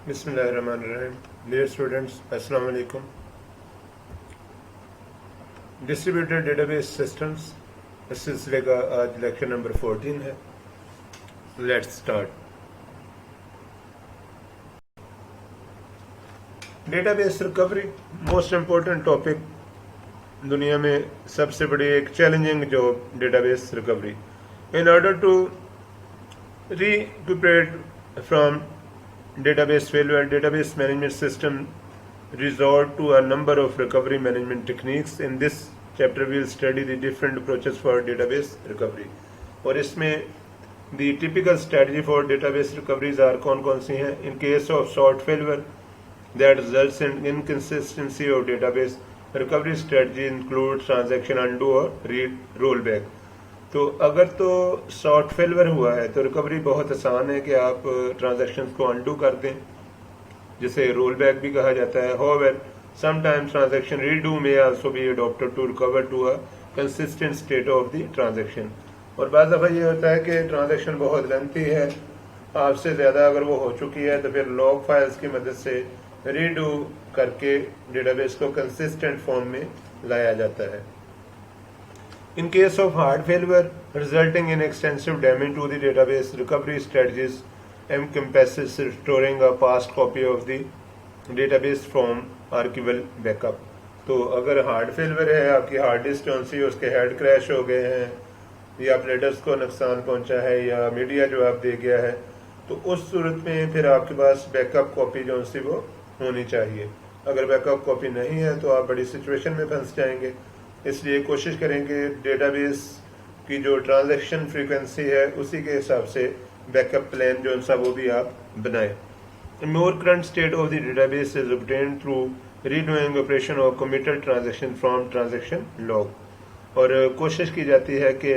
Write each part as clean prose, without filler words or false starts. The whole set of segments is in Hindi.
बिस्मिल्लाहिर्रहमानिर्रहीम। डियर स्टूडेंट्स, अस्सलाम वालेकुम। डिस्ट्रीब्यूटेड डेटाबेस सिस्टम्स इस सिलसिले का आज लेक्चर नंबर 14 है। Let's start. Database recovery most important topic, दुनिया में सबसे बड़ी एक challenging job database recovery. In order to recuperate from database failure, database management system resort to a number of recovery management techniques. In this chapter we will study the different approaches for database recovery, और इसमें the typical strategy for database recoveries are कौन सी हैं. In case of sort failure that results in inconsistency of database, recovery strategy include transaction undo और read rollback. तो अगर तो सॉर्ट फेलवर हुआ है तो रिकवरी बहुत आसान है कि आप ट्रांजैक्शंस को अनडू कर दें, जिसे रोल बैक भी कहा जाता है. हाउएवर समटाइम्स ट्रांजैक्शन रीडू में also be adopted to recover to a consistent state of the transaction. और बाद दफ़ा ये होता है कि ट्रांजैक्शन बहुत लेंथी है, आपसे ज़्यादा अगर वो हो चुकी है तो फिर लॉग फाइल्स की मदद से रीडू करके डेटाबेस को कंसिस्टेंट फॉर्म में लाया जाता है. In case of hard failure resulting in extensive damage to the database, recovery strategies encompasses restoring a past copy of the database from archival backup. तो अगर हार्ड फेलवर है, आपकी हार्ड डिस्क कौन सी उसके हेड क्रैश हो गए हैं या प्लेटर्स को नुकसान पहुंचा है या मीडिया जो आप दे गया है, तो उस सूरत में फिर आपके पास बैकअप कॉपी जो सी वो होनी चाहिए. अगर बैकअप कॉपी नहीं है तो आप बड़ी सिचुएशन में फंस जाएंगे. इसलिए कोशिश करेंगे डेटाबेस की जो ट्रांजैक्शन फ्रीक्वेंसी है उसी के हिसाब से बैकअप प्लान जो सा वो भी आप बनाएं. More current state of the database is obtained through redoing operation of committed transaction from transaction log. और कोशिश की जाती है कि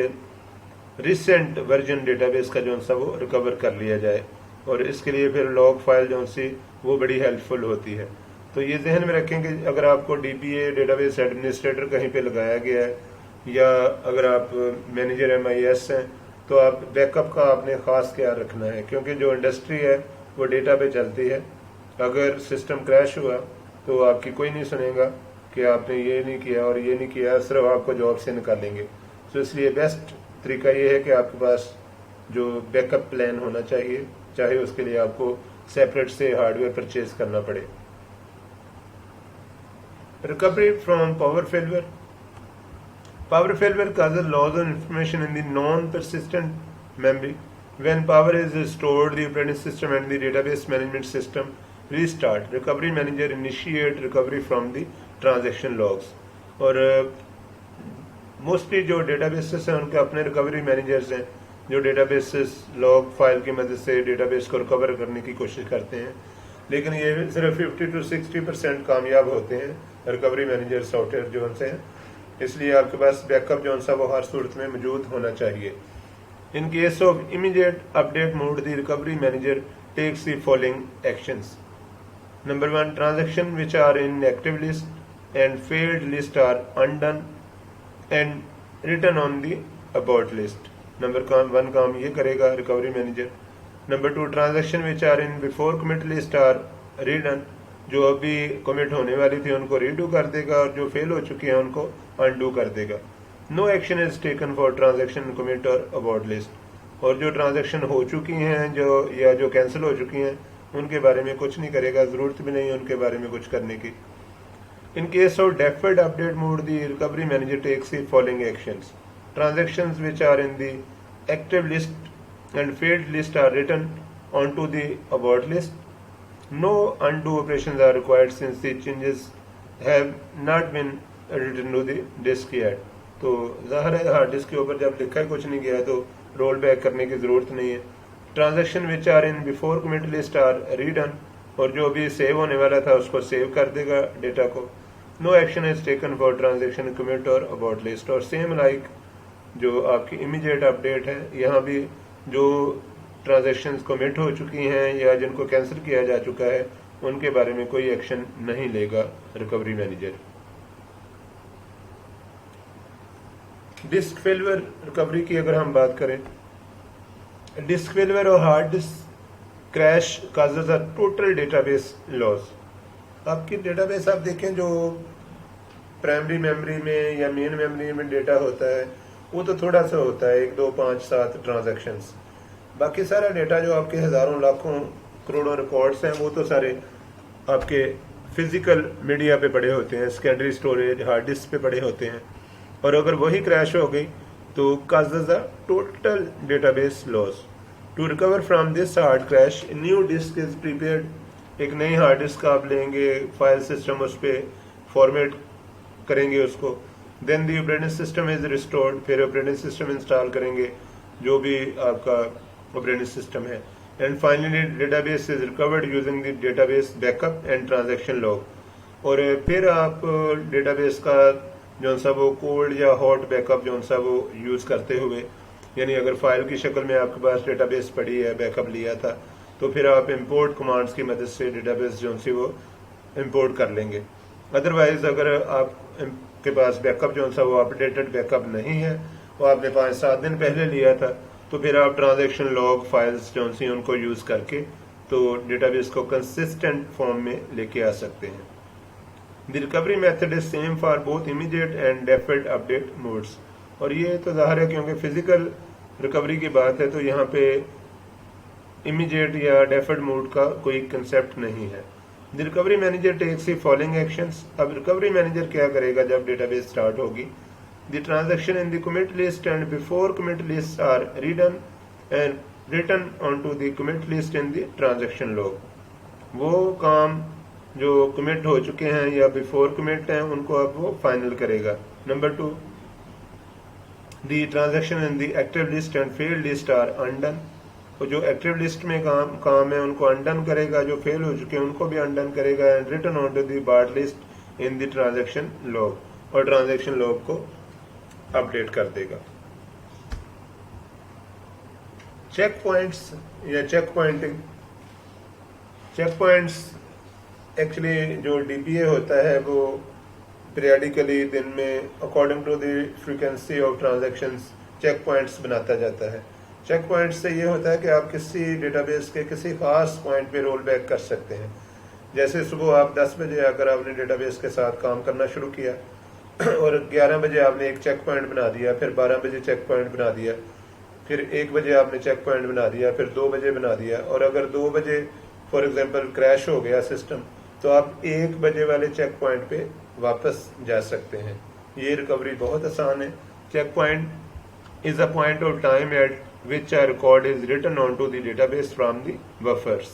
रिसेंट वर्जन डेटाबेस का जो सा वो रिकवर कर लिया जाए, और इसके लिए फिर लॉग फाइल जो सी वो बड़ी हेल्पफुल होती है. तो ये जहन में रखें कि अगर आपको डीपीए डेटाबेस एडमिनिस्ट्रेटर कहीं पे लगाया गया है या अगर आप मैनेजर एमआईएस हैं तो आप बैकअप का आपने ख़ास ख्याल रखना है, क्योंकि जो इंडस्ट्री है वो डेटा पे चलती है. अगर सिस्टम क्रैश हुआ तो आपकी कोई नहीं सुनेगा कि आपने ये नहीं किया और ये नहीं किया, सिर्फ आपको जॉब से निकालेंगे. तो इसलिए बेस्ट तरीका ये है कि आपके पास जो बैकअप प्लान होना चाहिए, चाहे उसके लिए आपको सेपरेट से हार्डवेयर परचेज करना पड़े. Recovery from power failure. Power failure causes loss of information in the non-persistent memory. When power is restored, the operating system and the database management system restart. Recovery manager initiate recovery from the transaction logs. और मोस्टली जो डेटाबेसेस हैं उनके अपने रिकवरी मैनेजर्स हैं जो डेटाबेसेस लॉग फाइल की मदद से डेटाबेस को रिकवर करने की कोशिश करते हैं, लेकिन ये सिर्फ 50 to 60% कामयाब होते हैं रिकवरी मैनेजर सॉफ्टवेयर जो उनसे हैं. इसलिए आपके पास बैकअप जो सा वो हर सूरत में मौजूद होना चाहिए. In case of immediate update mode, the recovery manager takes the following actions. Number 1, transaction which are in active list and failed list are undone and return on the abort list. Number 1 काम ये करेगा recovery manager. Number 2, transaction which are in before commit list are redone. जो अभी कमिट होने वाली थी उनको रीडू कर देगा और जो फेल हो चुकी है उनको अनडू कर देगा. No action is taken for transaction commit और अबाउट लिस्ट. और जो ट्रांजैक्शन हो चुकी हैं जो कैंसिल हो चुकी हैं उनके बारे में कुछ नहीं करेगा, जरूरत भी नहीं है उनके बारे में कुछ करने की. In case of deferred update mode, the recovery manager takes the following actions. Transactions which are in the active list and failed list are written onto the about list. No undo operations are required since the changes have not been written to the disk yet. तो जाहिर है हार्ड डिस्क के ऊपर जब लिखा कुछ नहीं गया तो रोल बैक करने की जरूरत नहीं है. Transaction which are in before commit list are redone. और जो अभी सेव होने वाला था उसको सेव कर देगा डेटा को. No action is taken for transaction commit और अबाउट लिस्ट. और सेम लाइक जो आपकी इमीडिएट अपडेट है, यहाँ भी जो ट्रांजैक्शंस कमिट हो चुकी हैं या जिनको कैंसिल किया जा चुका है उनके बारे में कोई एक्शन नहीं लेगा रिकवरी मैनेजर. डिस्क फेलवर रिकवरी की अगर हम बात करें, डिस्क फेलवर और hard disk crash causes a total database loss. आपकी डेटाबेस आप देखें जो प्राइमरी मेमोरी में या मेन मेमोरी में डेटा होता है वो तो थोड़ा सा होता है, 1 2 5 7 ट्रांजैक्शंस। बाकी सारा डेटा जो आपके हजारों लाखों करोड़ों रिकॉर्ड्स हैं वो तो सारे आपके फिजिकल मीडिया पे पड़े होते हैं, सेकेंडरी स्टोरेज हार्ड डिस्क पे पड़े होते हैं। और अगर वही क्रैश हो गई तो causes a total database loss. To recover from this hard crash new disk is prepared. एक नई हार्ड डिस्क आप लेंगे, फाइल सिस्टम उस पर फॉर्मेट करेंगे उसको, then the operating system is restored. फिर ऑपरेटिंग सिस्टम इंस्टॉल करेंगे जो भी आपका ऑपरेटिंग सिस्टम है, and finally database is recovered using the database backup and transaction log. और फिर आप डेटाबेस का जो सा वो कोल्ड या हॉट बैकअप जो सा वो यूज करते हुए, यानी अगर फाइल की शक्ल में आपके पास डेटाबेस पड़ी है, बैकअप लिया था, तो फिर आप इंपोर्ट कमांड्स की मदद से डेटाबेस जो सी वो इंपोर्ट कर लेंगे। अदरवाइज अगर आपके पास बैकअप जो सा वो अपडेटेड बैकअप नहीं है, वो आपने 5-7 दिन पहले लिया था, तो फिर आप ट्रांजैक्शन लॉग फाइल्स जो सी उनको यूज करके तो डेटाबेस को कंसिस्टेंट फॉर्म में लेके आ सकते हैं। The recovery method is same for both immediate and deferred update modes. और ये तो जाहिर है क्योंकि फिजिकल रिकवरी की बात है तो यहाँ पे इमीडिएट या डेफर्ड मोड का कोई कंसेप्ट नहीं है। The recovery manager takes the following actions. अब रिकवरी मैनेजर क्या करेगा जब डेटाबेस स्टार्ट होगी? The transaction in the commit list and before commit list are redone and written onto the commit list in the transaction log. वो काम जो कमिट हो चुके हैं या बिफोर कमिट हैं उनको अब वो फाइनल करेगा। Number 2, the transaction in the active list and failed list are undone. तो जो एक्टिव लिस्ट में काम है उनको अनडन करेगा, जो फेल हो चुके हैं उनको भी अनडन करेगा, and return on to the abort list in the transaction log, और ट्रांजैक्शन लॉग को अपडेट कर देगा। चेक पॉइंट्स या check pointing. Check points actually जो डीपीए होता है वो पीरियडिकली दिन में according to the frequency of transactions check points बनाता जाता है। चेक पॉइंट से ये होता है कि आप किसी डेटाबेस के किसी खास पॉइंट पे रोल बैक कर सकते हैं। जैसे सुबह आप 10 बजे आकर आपने डेटाबेस के साथ काम करना शुरू किया और 11 बजे आपने एक चेक पॉइंट बना दिया, फिर 12 बजे चेक पॉइंट बना दिया, फिर 1 बजे आपने चेक पॉइंट बना दिया, फिर 2 बजे बना दिया, और अगर 2 बजे फॉर एग्जाम्पल क्रैश हो गया सिस्टम तो आप 1 बजे वाले चेक पॉइंट पे वापस जा सकते हैं। ये रिकवरी बहुत आसान है। Check point is a point of time at which a record is written onto the database from the buffers.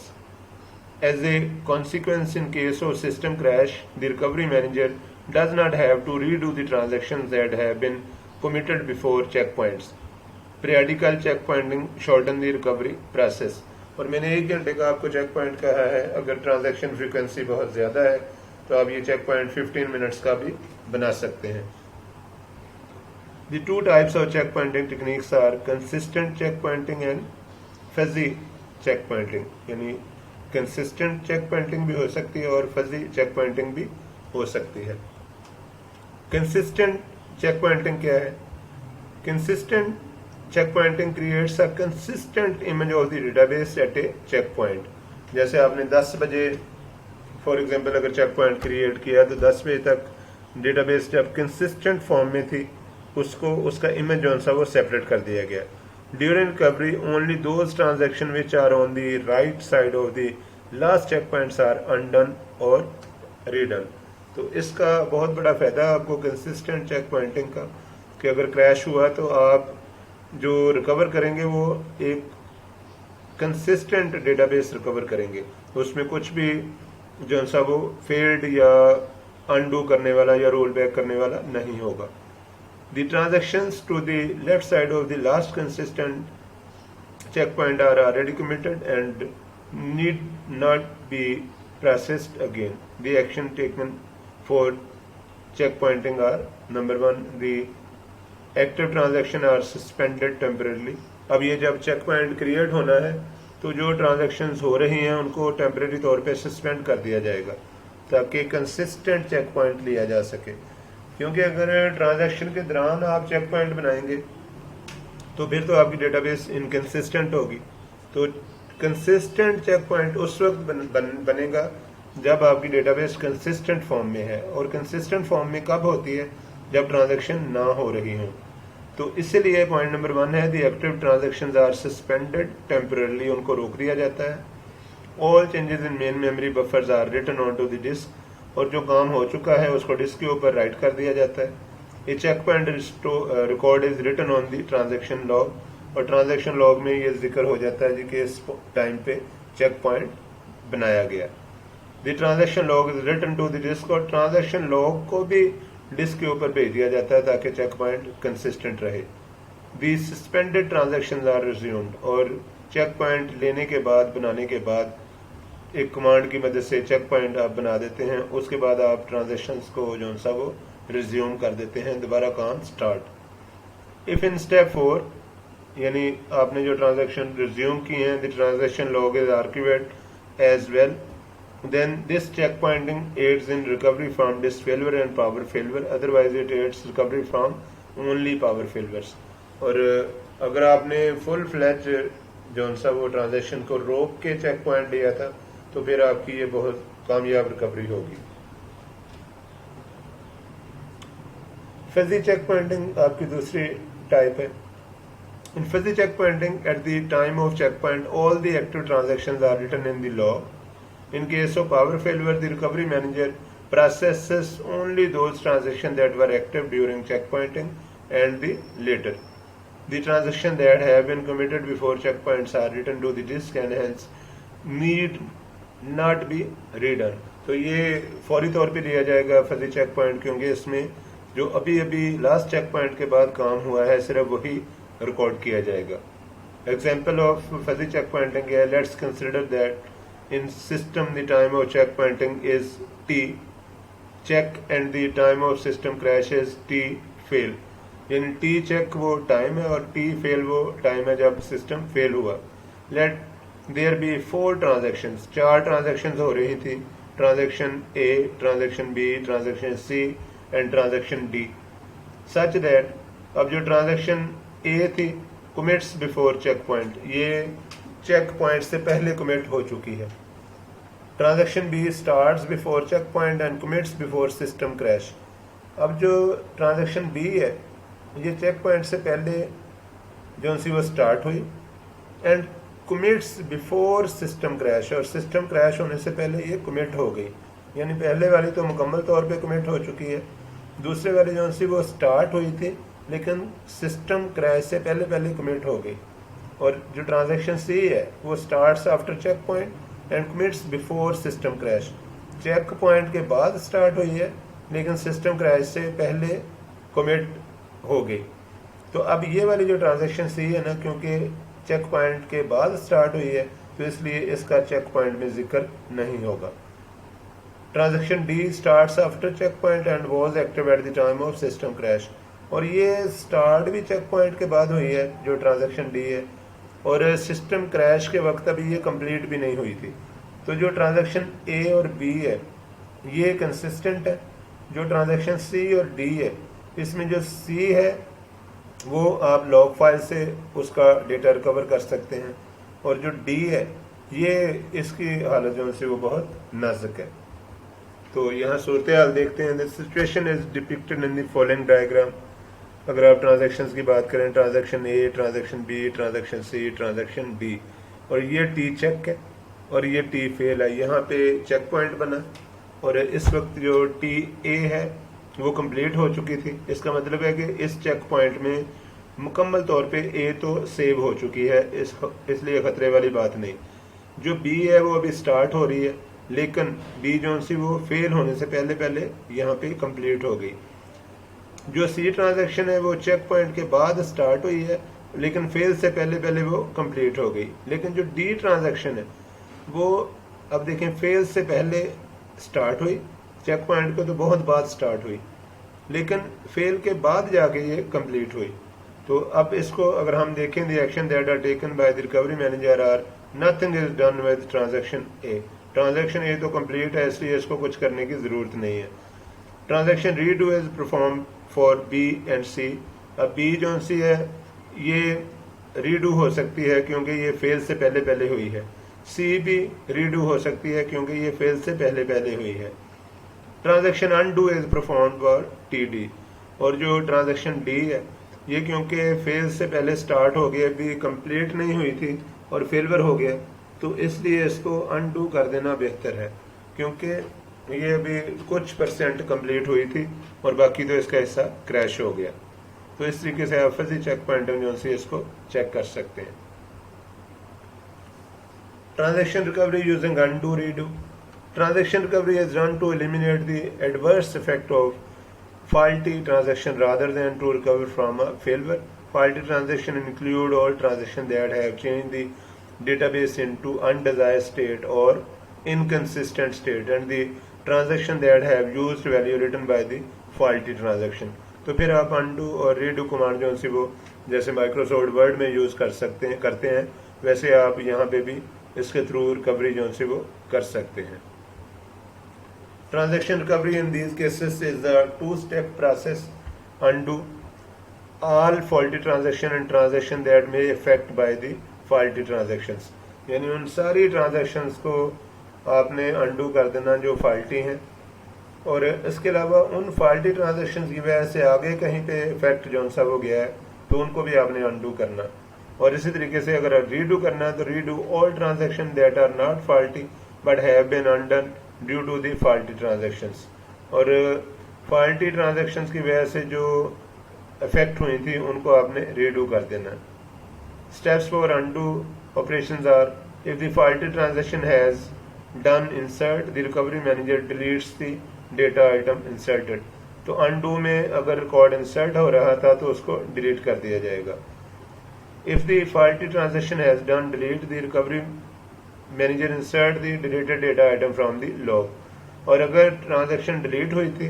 As a consequence, in case of system crash, the recovery manager does not have to redo the transactions that have been committed before checkpoints. Periodical checkpointing shorten the recovery process. और मैंने 1 घंटे का आपको चेक पॉइंट कहा है, अगर ट्रांजैक्शन फ्रीक्वेंसी बहुत ज़्यादा है तो आप ये चेक पॉइंट 15 मिनट्स का भी बना सकते हैं। The 2 types of checkpointing techniques are consistent checkpointing and fuzzy checkpointing। यानी consistent checkpointing भी हो सकती है और fuzzy checkpointing भी हो सकती है। Consistent checkpointing क्या है? Consistent checkpointing creates a consistent image of the database at a checkpoint। जैसे आपने 10 बजे फॉर एग्जाम्पल अगर checkpoint क्रिएट किया तो 10 बजे तक डेटाबेस जब कंसिस्टेंट फॉर्म में थी उसको उसका इमेज जो सा वो सेपरेट कर दिया गया। During recovery only those transaction which are on the right side of the last check points are undone और रीडन। तो इसका बहुत बड़ा फायदा आपको कंसिस्टेंट चेक पॉइंटिंग का कि अगर क्रैश हुआ तो आप जो रिकवर करेंगे वो एक कंसिस्टेंट डेटाबेस रिकवर करेंगे, उसमें कुछ भी जो सा वो फेल्ड या अनडू करने वाला या रोल बैक करने वाला नहीं होगा। The transactions to the left side of the last consistent checkpoint are already committed and need not be processed again. The action taken for checkpointing are: number 1, the active transaction are suspended temporarily। अब ये जब चेक पॉइंट क्रिएट होना है तो जो ट्रांजेक्शन्स हो रही हैं उनको टेम्परेरी तौर पे सस्पेंड कर दिया जाएगा ताकि कंसिस्टेंट चेक पॉइंट लिया जा सके। क्योंकि अगर ट्रांजैक्शन के दौरान आप चेक पॉइंट बनाएंगे तो फिर तो आपकी डेटाबेस इनकंसिस्टेंट होगी। तो कंसिस्टेंट चेक पॉइंट उस वक्त बनेगा जब आपकी डेटाबेस कंसिस्टेंट फॉर्म में है, और कंसिस्टेंट फॉर्म में कब होती है, जब ट्रांजैक्शन ना हो रही हो। तो इसलिए पॉइंट नंबर 1 है the active transactions are suspended temporarily, उनको रोक दिया जाता है। All changes in main memory buffers are written on to the disk, और जो काम हो चुका है उसको डिस्क के ऊपर राइट कर दिया जाता है। A checkpoint record is written on the transaction log, और ट्रांजैक्शन लॉग में ये जिक्र हो जाता है जी कि इस टाइम पे चेक पॉइंट बनाया गया। The transaction log is written to the disk, और ट्रांजैक्शन लॉग को भी डिस्क के ऊपर भेज दिया जाता है ताकि चेक पॉइंट कंसिस्टेंट रहे। दी सस्पेंडेड ट्रांजैक्शंस आर रिज्यूम्ड, और चेक पॉइंट लेने के बाद, बनाने के बाद एक कमांड की मदद से चेक पॉइंट आप बना देते हैं, उसके बाद आप ट्रांजैक्शंस को जो सा वो रिज्यूम कर देते हैं, दोबारा काम स्टार्ट। इफ इन स्टेप 4 यानी आपने जो ट्रांजैक्शन रिज्यूम की हैं, the transaction log is archived as well, then this checkpointing aids in recovery from disk failure and power failure, otherwise it aids recovery from only power failures। और अगर आपने फुल फ्लैज जो सा वो ट्रांजैक्शन को रोक के चेक पॉइंट लिया था तो फिर आपकी ये बहुत कामयाब रिकवरी होगी। फजी चेक पॉइंटिंग आपकी दूसरी टाइप है। In fuzzy checkpointing, at the time of checkpoint, all the active transactions are written in the log. In case of power failure, the recovery manager processes only those transactions that were active during checkpointing and the later. The transactions that have been committed before checkpoints are written to the disk and hence need not be redone. तो ये फौरी तौर पे लिया जाएगा फजी चेक पॉइंट, क्योंकि इसमें जो अभी अभी लास्ट चेक पॉइंट के बाद काम हुआ है सिर्फ वही रिकॉर्ड किया जाएगा। Example of fuzzy checkpointing है, let's consider that in system the time of check pointing is t check and the time of system crash is t fail, यानी t check वो टाइम है और t fail वो टाइम है जब सिस्टम फेल हुआ। let there be 4 transactions, 4 transactions हो रही थी, transaction A, transaction B, transaction C and transaction D, such that अब जो ट्रांजेक्शन A थी commits before check point, ये चेक पॉइंट से पहले कमिट हो चुकी है। Transaction B starts before check point and commits before system crash. अब जो ट्रांजैक्शन बी है ये चेक पॉइंट से पहले जो सी वो स्टार्ट हुई and commits before system crash, और सिस्टम क्रैश होने से पहले ये कमिट हो गई, यानी पहले वाली तो मुकम्मल तौर पे कमिट हो चुकी है, दूसरे वाली जो सी वो स्टार्ट हुई थी लेकिन सिस्टम क्रैश से पहले पहले कमिट हो गई। और जो ट्रांजैक्शन सी है वो starts after check point and commits before system crash, check point के बाद स्टार्ट हुई है लेकिन सिस्टम क्रैश से पहले कमिट हो गई। तो अब ये वाली जो ट्रांजैक्शन सी है ना, क्योंकि चेक पॉइंट के बाद स्टार्ट हुई है तो इसलिए इसका चेक पॉइंट में जिक्र नहीं होगा। Transaction D starts after check point and was active at the time of system crash, और ये स्टार्ट भी चेक पॉइंट के बाद हुई है जो ट्रांजैक्शन डी है, और सिस्टम क्रैश के वक्त अभी ये कंप्लीट भी नहीं हुई थी। तो जो ट्रांजैक्शन ए और बी है ये कंसिस्टेंट है, जो ट्रांजैक्शन सी और डी है इसमें जो सी है वो आप लॉग फाइल से उसका डेटा रिकवर कर सकते हैं, और जो डी है ये इसकी हालत जो से वो बहुत नाजुक है। तो यहाँ सूरत हाल देखते हैं, the situation is depicted in the following diagram. अगर आप ट्रांजैक्शंस की बात करें, transaction A, transaction B, transaction C, transaction D, और ये टी चेक है और ये टी फेल है। यहाँ पे चेक पॉइंट बना और इस वक्त जो टी ए है वो कंप्लीट हो चुकी थी। इसका मतलब है कि इस चेक पॉइंट में मुकम्मल तौर पे ए तो सेव हो चुकी है, इसलिए खतरे वाली बात नहीं। जो बी है वो अभी स्टार्ट हो रही है लेकिन बी जो सी वो फेल होने से पहले पहले यहाँ पे कंप्लीट हो गई। जो सी ट्रांजैक्शन है वो चेक पॉइंट के बाद स्टार्ट हुई है लेकिन फेल से पहले पहले वो कंप्लीट हो गई। लेकिन जो डी ट्रांजैक्शन है वो अब देखें फेल से पहले स्टार्ट हुई, चेक पॉइंट को तो बहुत बाद स्टार्ट हुई लेकिन फेल के बाद जाके ये कंप्लीट हुई। तो अब इसको अगर हम देखें, the action that are taken by the recovery manager are nothing is done with transaction A. Transaction A तो कंप्लीट है इसलिए इसको कुछ करने की जरूरत नहीं है। Transaction redo is perform for B and C. अब बी जो सी है ये रीडू हो सकती है क्योंकि ये फेल से पहले पहले हुई है। सी भी रीडू हो सकती है क्योंकि ये फेल से पहले पहले हुई है। Transaction undo is performed for TD, और जो ट्रांजैक्शन डी है ये क्योंकि फेल से पहले स्टार्ट हो गया, अभी कंप्लीट नहीं हुई थी और फेलवर हो गया, तो इसलिए इसको अनडू कर देना बेहतर है, क्योंकि ये अभी कुछ परसेंट कंप्लीट हुई थी और बाकी तो इसका हिस्सा क्रैश हो गया। तो इस तरीके से आप फजी चेक पॉइंट जो से इसको चेक कर सकते हैं। Transaction recovery using undo redo. Transaction recovery is done to eliminate the adverse effect of faulty transaction rather than to recover from a failure. Faulty transaction include all transactions that have changed the database into undesired state or inconsistent state, and the transaction that have used value written by the faulty transaction. तो फिर आप undo और redo कमांड जो सी वो जैसे माइक्रोसॉफ्ट वर्ड में यूज करते हैं वैसे आप यहाँ पे भी इसके थ्रू रिकवरी जो सी वो कर सकते हैं। Transaction recovery in these cases is a two-step process. Undo all faulty transaction and transaction that may affect by the faulty transactions. यानी उन सारी transactions को आपने undo कर देना जो faulty हैं, और इसके अलावा उन faulty transactions की वजह से आगे कहीं पे effect जो सा हो गया है तो उनको भी आपने undo करना। और इसी तरीके से अगर redo करना है तो redo all transactions that are not faulty but have been undone due to the faulty transactions, और फॉल्टी ट्रांजेक्शन्स की वजह से जो इफेक्ट हुई थी उनको आपने रीडू कर देना। Steps for undo operations are if the faulty transaction has done insert the recovery manager deletes the data item inserted. तो अनडू में अगर रिकॉर्ड इंसर्ट हो रहा था तो उसको डिलीट कर दिया जाएगा। If the faulty transaction has done delete the recovery manager insert the deleted data item from the log. और अगर ट्रांजैक्शन डिलीट हुई थी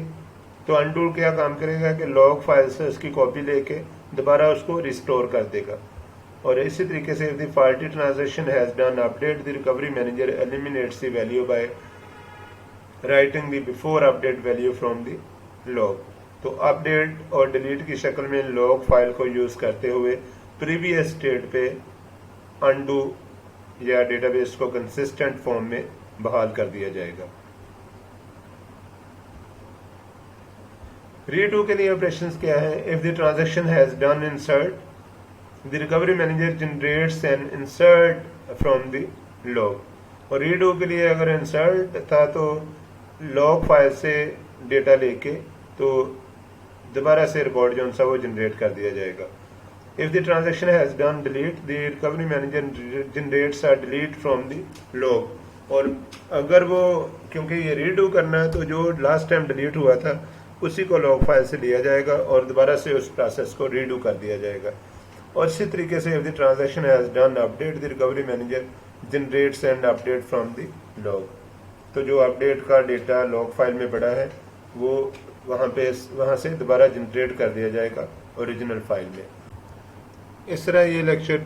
तो अनडू क्या काम करेगा कि लॉग फाइल से उसकी कॉपी लेके दोबारा उसको रिस्टोर कर देगा। और इसी तरीके से the faulty transaction has done update the recovery manager eliminates the value by writing the before update value from the log. तो अपडेट और डिलीट की शक्ल में लॉग फाइल को यूज करते हुए प्रीवियस स्टेट पे अनडू या डेटाबेस को कंसिस्टेंट फॉर्म में बहाल कर दिया जाएगा। रीडू के लिए ऑपरेशंस क्या है? If the transaction has done insert the recovery manager generates an insert from the log. और रीडू के लिए अगर इंसर्ट था तो लॉग फाइल से डेटा लेके तो दोबारा से रिकॉर्ड जो सा वो जनरेट कर दिया जाएगा। If the transaction has done delete, the recovery manager generates a delete from the log. और अगर वो क्योंकि ये रीडू करना है तो जो लास्ट टाइम डिलीट हुआ था उसी को लॉग फाइल से लिया जाएगा और दोबारा से उस प्रोसेस को रीडू कर दिया जाएगा। और इसी तरीके से if the transaction has done update, the recovery manager generates an update from the log. तो जो अपडेट का डेटा लॉग फाइल में पड़ा है वो वहाँ से दोबारा जनरेट कर दिया जाएगा ओरिजिनल फाइल में। इस तरह ये लेक्चर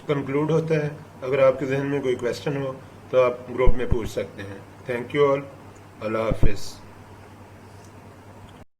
कंक्लूड होता है। अगर आपके जहन में कोई क्वेश्चन हो तो आप ग्रुप में पूछ सकते हैं। Thank you all. अल्लाह हाफिज़।